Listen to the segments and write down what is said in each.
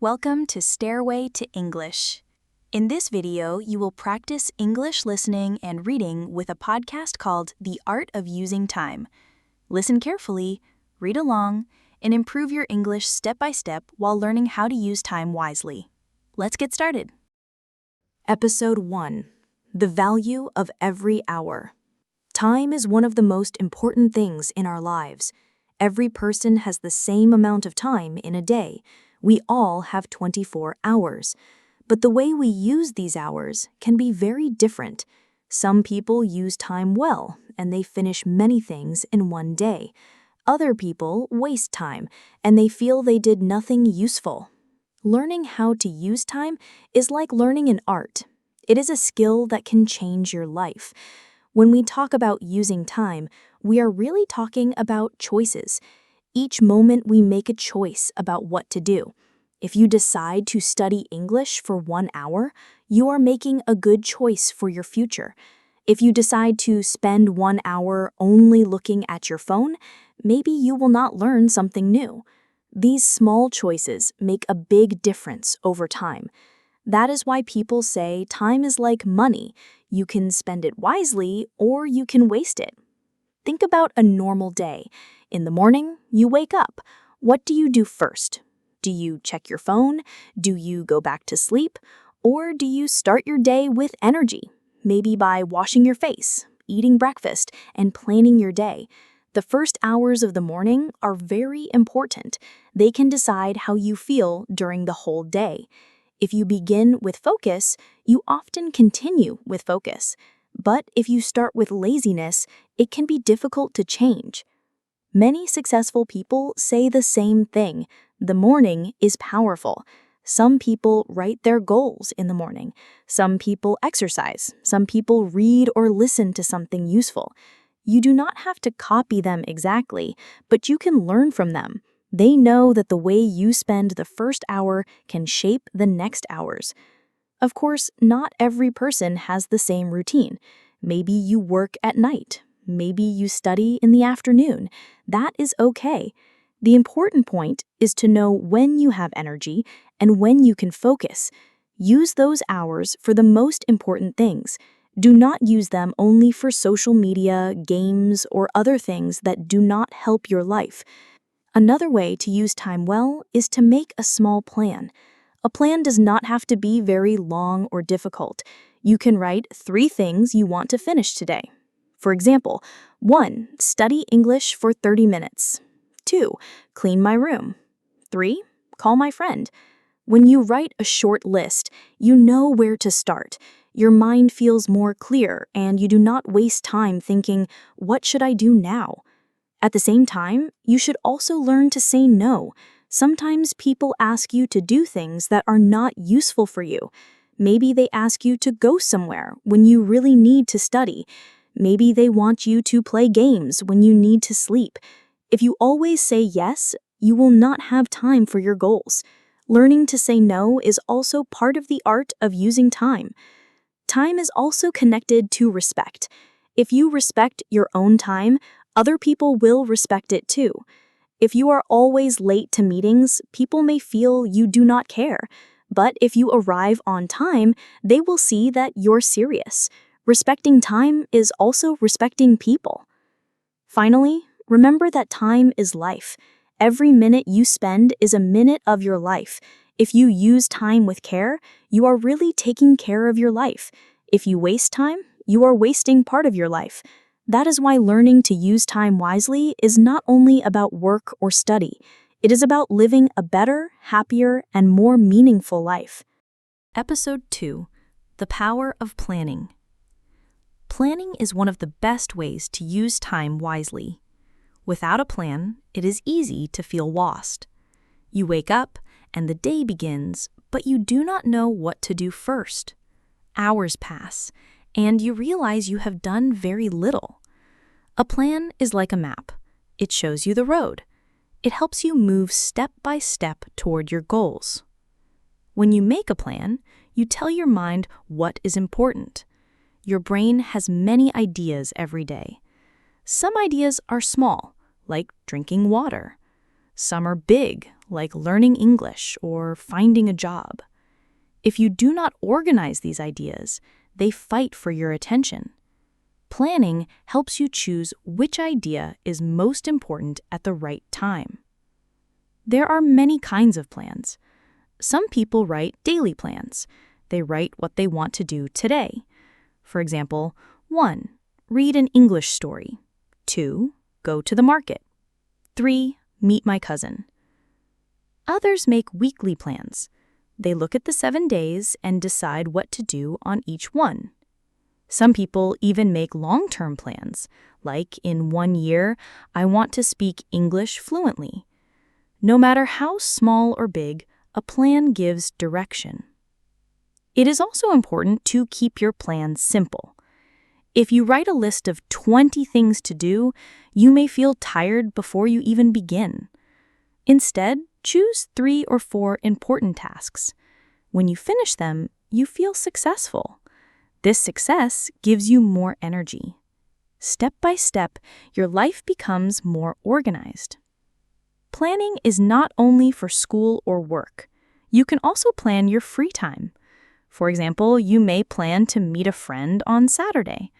Welcome to Stairway to English. In this video, you will practice English listening and reading with a podcast called The Art of Using Time. Listen carefully, read along, and improve your English step by step while learning how to use time wisely. Let's get started. Episode 1. The Value of Every Hour. Time is one of the most important things in our lives. Every person has the same amount of time in a day. We all have 24 hours. But the way we use these hours can be very different. Some people use time well, and they finish many things in one day. Other people waste time, and they feel they did nothing useful. Learning how to use time is like learning an art. It is a skill that can change your life. When we talk about using time, we are really talking about choices. Each moment we make a choice about what to do. If you decide to study English for 1 hour, you are making a good choice for your future. If you decide to spend 1 hour only looking at your phone, maybe you will not learn something new. These small choices make a big difference over time. That is why people say time is like money. You can spend it wisely or you can waste it. Think about a normal day. In the morning, you wake up. What do you do first? Do you check your phone? Do you go back to sleep? Or do you start your day with energy? Maybe by washing your face, eating breakfast, and planning your day. The first hours of the morning are very important. They can decide how you feel during the whole day. If you begin with focus, you often continue with focus. But if you start with laziness, it can be difficult to change. Many successful people say the same thing. The morning is powerful. Some people write their goals in the morning. Some people exercise. Some people read or listen to something useful. You do not have to copy them exactly, but you can learn from them. They know that the way you spend the first hour can shape the next hours. Of course, not every person has the same routine. Maybe you work at night. Maybe you study in the afternoon. That is okay. The important point is to know when you have energy and when you can focus. Use those hours for the most important things. Do not use them only for social media, games, or other things that do not help your life. Another way to use time well is to make a small plan. A plan does not have to be very long or difficult. You can write 3 things you want to finish today. For example, 1. Study English for 30 minutes. 2. Clean my room. 3. Call my friend. When you write a short list, you know where to start. Your mind feels more clear, and you do not waste time thinking, "What should I do now?" At the same time, you should also learn to say no. Sometimes people ask you to do things that are not useful for you. Maybe they ask you to go somewhere when you really need to study. Maybe they want you to play games when you need to sleep. If you always say yes, you will not have time for your goals. Learning to say no is also part of the art of using time. Time is also connected to respect. If you respect your own time, other people will respect it too. If you are always late to meetings, people may feel you do not care. But if you arrive on time, they will see that you're serious. Respecting time is also respecting people. Finally, remember that time is life. Every minute you spend is a minute of your life. If you use time with care, you are really taking care of your life. If you waste time, you are wasting part of your life. That is why learning to use time wisely is not only about work or study. It is about living a better, happier, and more meaningful life. Episode 2. The Power of Planning. Planning is one of the best ways to use time wisely. Without a plan, it is easy to feel lost. You wake up and the day begins, but you do not know what to do first. Hours pass, and you realize you have done very little. A plan is like a map. It shows you the road. It helps you move step by step toward your goals. When you make a plan, you tell your mind what is important. Your brain has many ideas every day. Some ideas are small, like drinking water. Some are big, like learning English or finding a job. If you do not organize these ideas, they fight for your attention. Planning helps you choose which idea is most important at the right time. There are many kinds of plans. Some people write daily plans. They write what they want to do today. For example, 1. Read an English story. 2. Go to the market. 3. Meet my cousin. Others make weekly plans. They look at the 7 days and decide what to do on each one. Some people even make long-term plans, like in 1 year, I want to speak English fluently. No matter how small or big, a plan gives direction. It is also important to keep your plan simple. If you write a list of 20 things to do, you may feel tired before you even begin. Instead, choose 3 or 4 important tasks. When you finish them, you feel successful. This success gives you more energy. Step by step, your life becomes more organized. Planning is not only for school or work. You can also plan your free time. For example, you may plan to meet a friend on Saturday.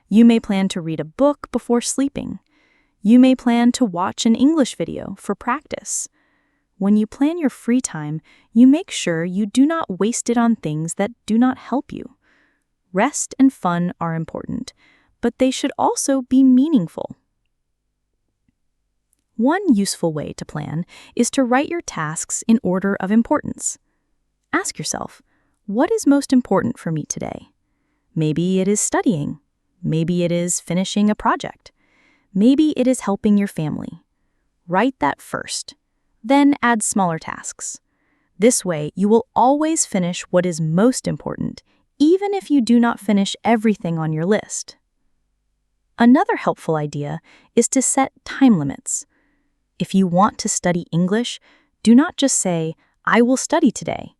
You may plan to read a book before sleeping. You may plan to watch an English video for practice. When you plan your free time, you make sure you do not waste it on things that do not help you. Rest and fun are important, but they should also be meaningful. One useful way to plan is to write your tasks in order of importance. Ask yourself, what is most important for me today? Maybe it is studying. Maybe it is finishing a project. Maybe it is helping your family. Write that first. Then add smaller tasks. This way, you will always finish what is most important, even if you do not finish everything on your list. Another helpful idea is to set time limits. If you want to study English, do not just say, I will study today.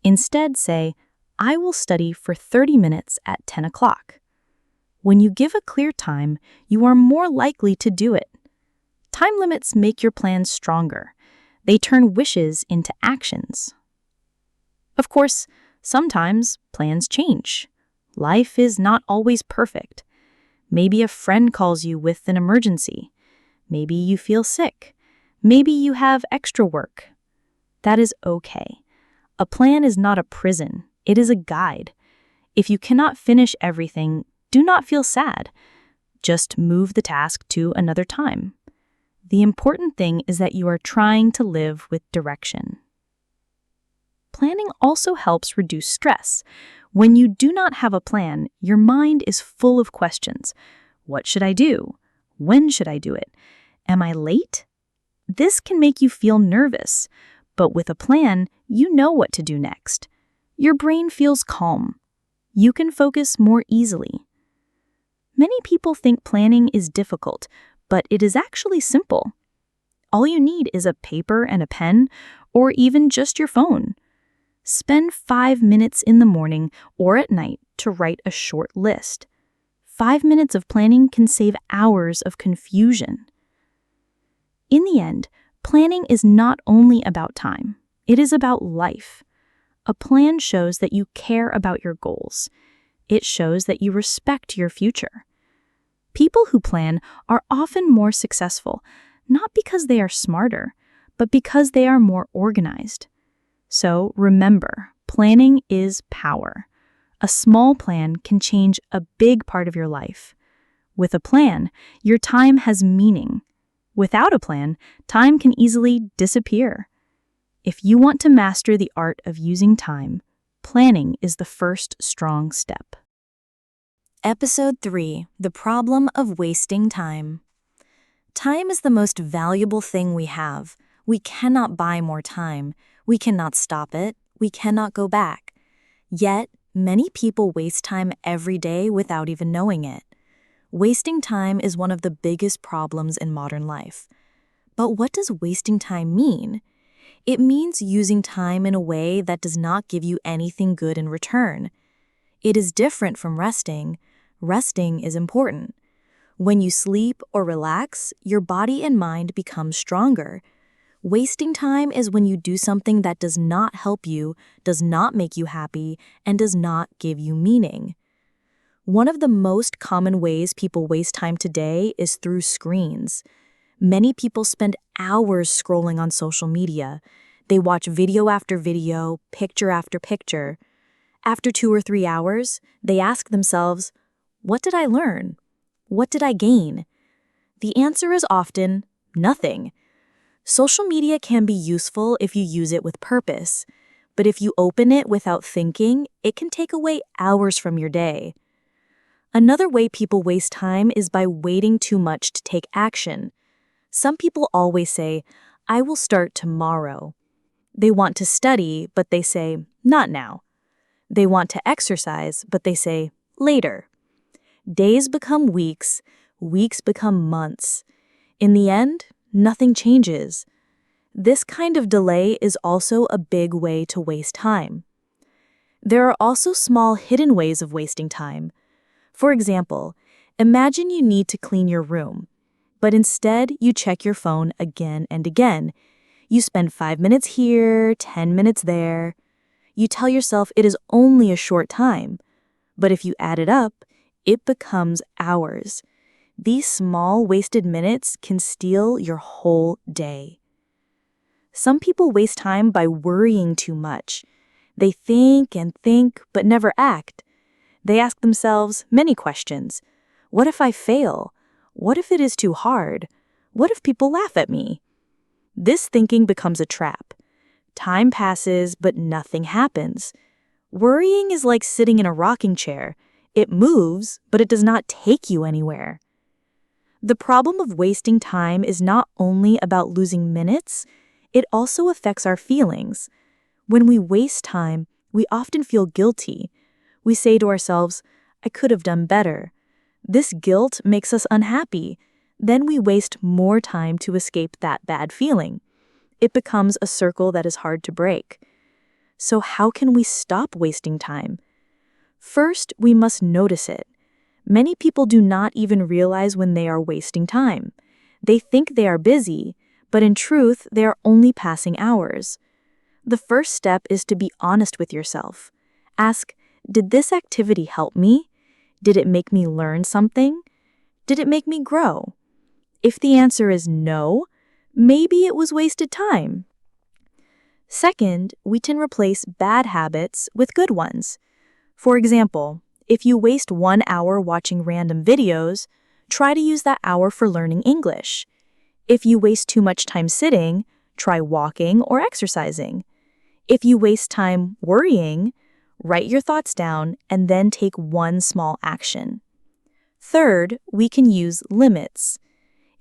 Instead, say, I will study for 30 minutes at 10 o'clock. When you give a clear time, you are more likely to do it. Time limits make your plans stronger. They turn wishes into actions. Of course, sometimes plans change. Life is not always perfect. Maybe a friend calls you with an emergency. Maybe you feel sick. Maybe you have extra work. That is okay. A plan is not a prison. It is a guide. If you cannot finish everything, do not feel sad. Just move the task to another time. The important thing is that you are trying to live with direction. Planning also helps reduce stress. When you do not have a plan, your mind is full of questions. What should I do? When should I do it? Am I late? This can make you feel nervous, but with a plan, you know what to do next. Your brain feels calm. You can focus more easily. Many people think planning is difficult, but it is actually simple. All you need is a paper and a pen, or even just your phone. Spend 5 minutes in the morning or at night to write a short list. 5 minutes of planning can save hours of confusion. In the end, planning is not only about time. It is about life. A plan shows that you care about your goals. It shows that you respect your future. People who plan are often more successful, not because they are smarter, but because they are more organized. So remember, planning is power. A small plan can change a big part of your life. With a plan, your time has meaning. Without a plan, time can easily disappear. If you want to master the art of using time, planning is the first strong step. Episode 3: The Problem of Wasting Time. Time is the most valuable thing we have. We cannot buy more time. We cannot stop it. We cannot go back. Yet, many people waste time every day without even knowing it. Wasting time is one of the biggest problems in modern life. But what does wasting time mean? It means using time in a way that does not give you anything good in return. It is different from resting. Resting is important. When you sleep or relax, your body and mind become stronger. Wasting time is when you do something that does not help you, does not make you happy, and does not give you meaning. One of the most common ways people waste time today is through screens. Many people spend hours scrolling on social media. They watch video after video, picture after picture. After 2 or 3 hours, they ask themselves, what did I learn? What did I gain? The answer is often nothing. Social media can be useful if you use it with purpose, but if you open it without thinking, it can take away hours from your day. Another way people waste time is by waiting too much to take action. Some people always say, I will start tomorrow. They want to study, but they say, not now. They want to exercise, but they say, later. Days become weeks, weeks become months. In the end, nothing changes. This kind of delay is also a big way to waste time. There are also small hidden ways of wasting time. For example, imagine you need to clean your room, but instead you check your phone again and again. You spend 5 minutes here, 10 minutes there. You tell yourself it is only a short time, but if you add it up, it becomes hours. These small wasted minutes can steal your whole day. Some people waste time by worrying too much. They think and think, but never act. They ask themselves many questions. What if I fail? What if it is too hard? What if people laugh at me? This thinking becomes a trap. Time passes, but nothing happens. Worrying is like sitting in a rocking chair. It moves, but it does not take you anywhere. The problem of wasting time is not only about losing minutes, it also affects our feelings. When we waste time, we often feel guilty. We say to ourselves, I could have done better. This guilt makes us unhappy. Then we waste more time to escape that bad feeling. It becomes a circle that is hard to break. So how can we stop wasting time? First, we must notice it. Many people do not even realize when they are wasting time. They think they are busy, but in truth, they are only passing hours. The first step is to be honest with yourself. Ask, did this activity help me? Did it make me learn something? Did it make me grow? If the answer is no, maybe it was wasted time. Second, we can replace bad habits with good ones. For example, if you waste 1 hour watching random videos, try to use that hour for learning English. If you waste too much time sitting, try walking or exercising. If you waste time worrying, write your thoughts down and then take one small action. Third, we can use limits.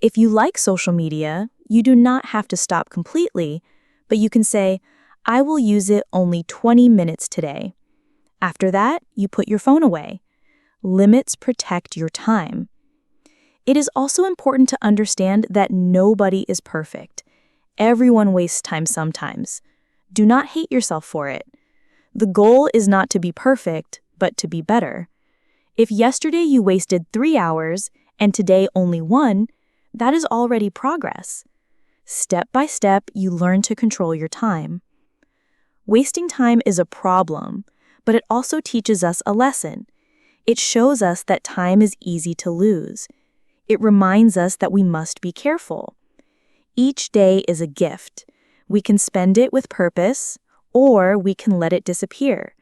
If you like social media, you do not have to stop completely, but you can say, I will use it only 20 minutes today. After that, you put your phone away. Limits protect your time. It is also important to understand that nobody is perfect. Everyone wastes time sometimes. Do not hate yourself for it. The goal is not to be perfect, but to be better. If yesterday you wasted 3 hours and today only 1, that is already progress. Step by step, you learn to control your time. Wasting time is a problem, but it also teaches us a lesson. It shows us that time is easy to lose. It reminds us that we must be careful. Each day is a gift. We can spend it with purpose, or we can let it disappear.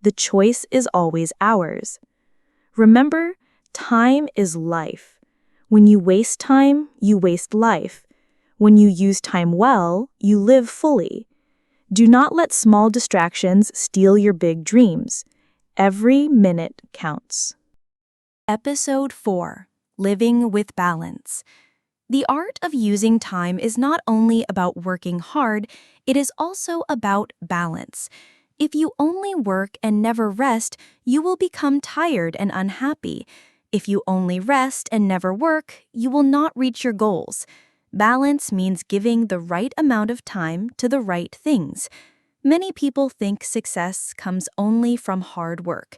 The choice is always ours. Remember, time is life. When you waste time, you waste life. When you use time well, you live fully. Do not let small distractions steal your big dreams. Every minute counts. Episode 4. Living with Balance. The art of using time is not only about working hard, it is also about balance. If you only work and never rest, you will become tired and unhappy. If you only rest and never work, you will not reach your goals. Balance means giving the right amount of time to the right things. Many people think success comes only from hard work.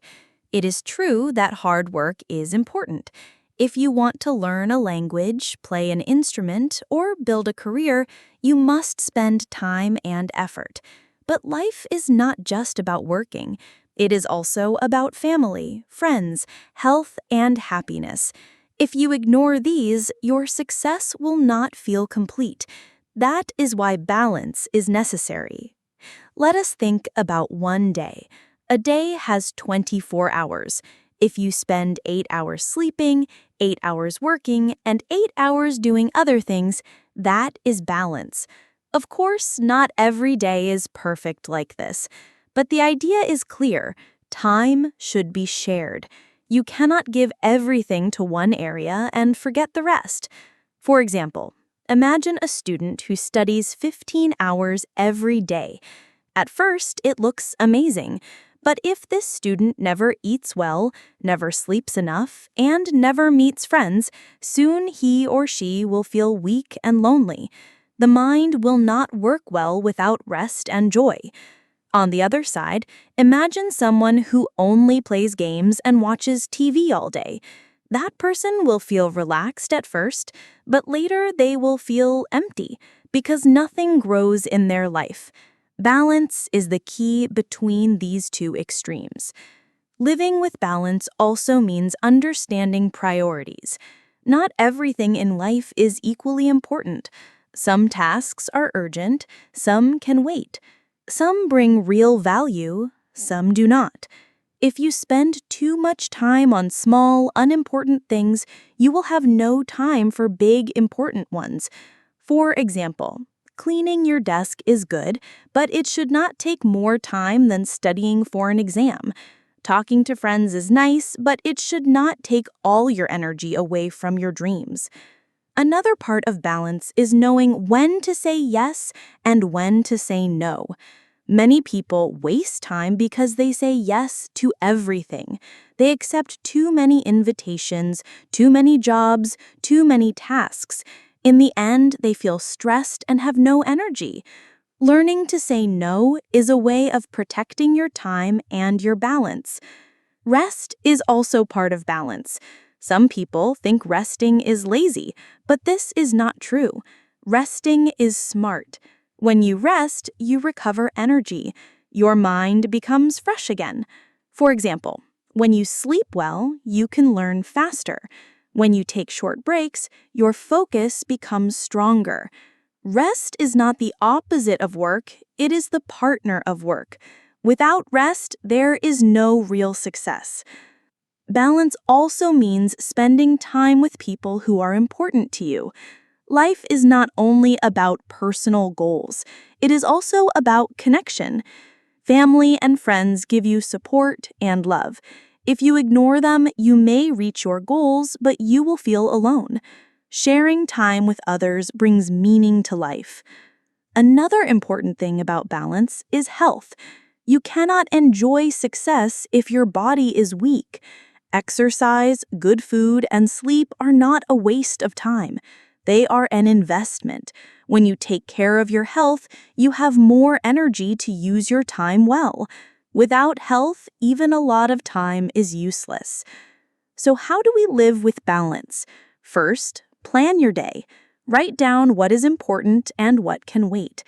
It is true that hard work is important. If you want to learn a language, play an instrument, or build a career, you must spend time and effort. But life is not just about working. It is also about family, friends, health, and happiness. If you ignore these, your success will not feel complete. That is why balance is necessary. Let us think about one day. A day has 24 hours. If you spend 8 hours sleeping, 8 hours working, and 8 hours doing other things, that is balance. Of course, not every day is perfect like this, but the idea is clear. Time should be shared. You cannot give everything to one area and forget the rest. For example, imagine a student who studies 15 hours every day. At first, it looks amazing. But if this student never eats well, never sleeps enough, and never meets friends, soon he or she will feel weak and lonely. The mind will not work well without rest and joy. On the other side, imagine someone who only plays games and watches TV all day. That person will feel relaxed at first, but later they will feel empty because nothing grows in their life. Balance is the key between these two extremes. Living with balance also means understanding priorities. Not everything in life is equally important. Some tasks are urgent, some can wait. Some bring real value, some do not. If you spend too much time on small, unimportant things, you will have no time for big, important ones. For example, cleaning your desk is good, but it should not take more time than studying for an exam. Talking to friends is nice, but it should not take all your energy away from your dreams. Another part of balance is knowing when to say yes and when to say no. Many people waste time because they say yes to everything. They accept too many invitations, too many jobs, too many tasks. In the end, they feel stressed and have no energy. Learning to say no is a way of protecting your time and your balance. Rest is also part of balance. Some people think resting is lazy, but this is not true. Resting is smart. When you rest, you recover energy. Your mind becomes fresh again. For example, when you sleep well, you can learn faster. When you take short breaks, your focus becomes stronger. Rest is not the opposite of work, it is the partner of work. Without rest, there is no real success. Balance also means spending time with people who are important to you. Life is not only about personal goals, it is also about connection. Family and friends give you support and love. If you ignore them, you may reach your goals, but you will feel alone. Sharing time with others brings meaning to life. Another important thing about balance is health. You cannot enjoy success if your body is weak. Exercise, good food, and sleep are not a waste of time. They are an investment. When you take care of your health, you have more energy to use your time well. Without health, even a lot of time is useless. So how do we live with balance? First, plan your day. Write down what is important and what can wait.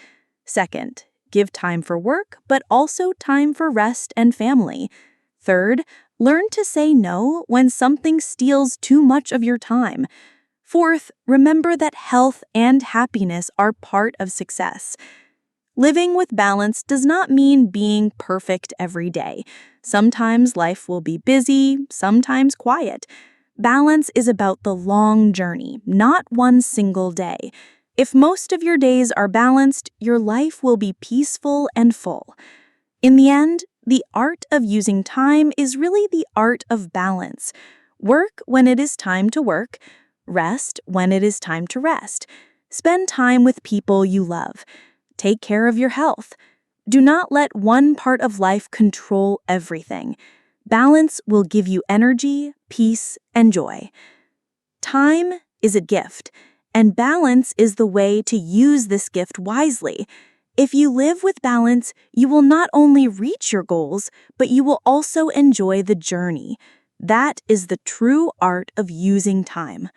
Second, give time for work, but also time for rest and family. Third, learn to say no when something steals too much of your time. Fourth, remember that health and happiness are part of success. Living with balance does not mean being perfect every day. Sometimes life will be busy, sometimes quiet. Balance is about the long journey, not one single day. If most of your days are balanced, your life will be peaceful and full. In the end, the art of using time is really the art of balance. Work when it is time to work. Rest when it is time to rest. Spend time with people you love. Take care of your health. Do not let one part of life control everything. Balance will give you energy, peace, and joy. Time is a gift, and balance is the way to use this gift wisely. If you live with balance, you will not only reach your goals, but you will also enjoy the journey. That is the true art of using time,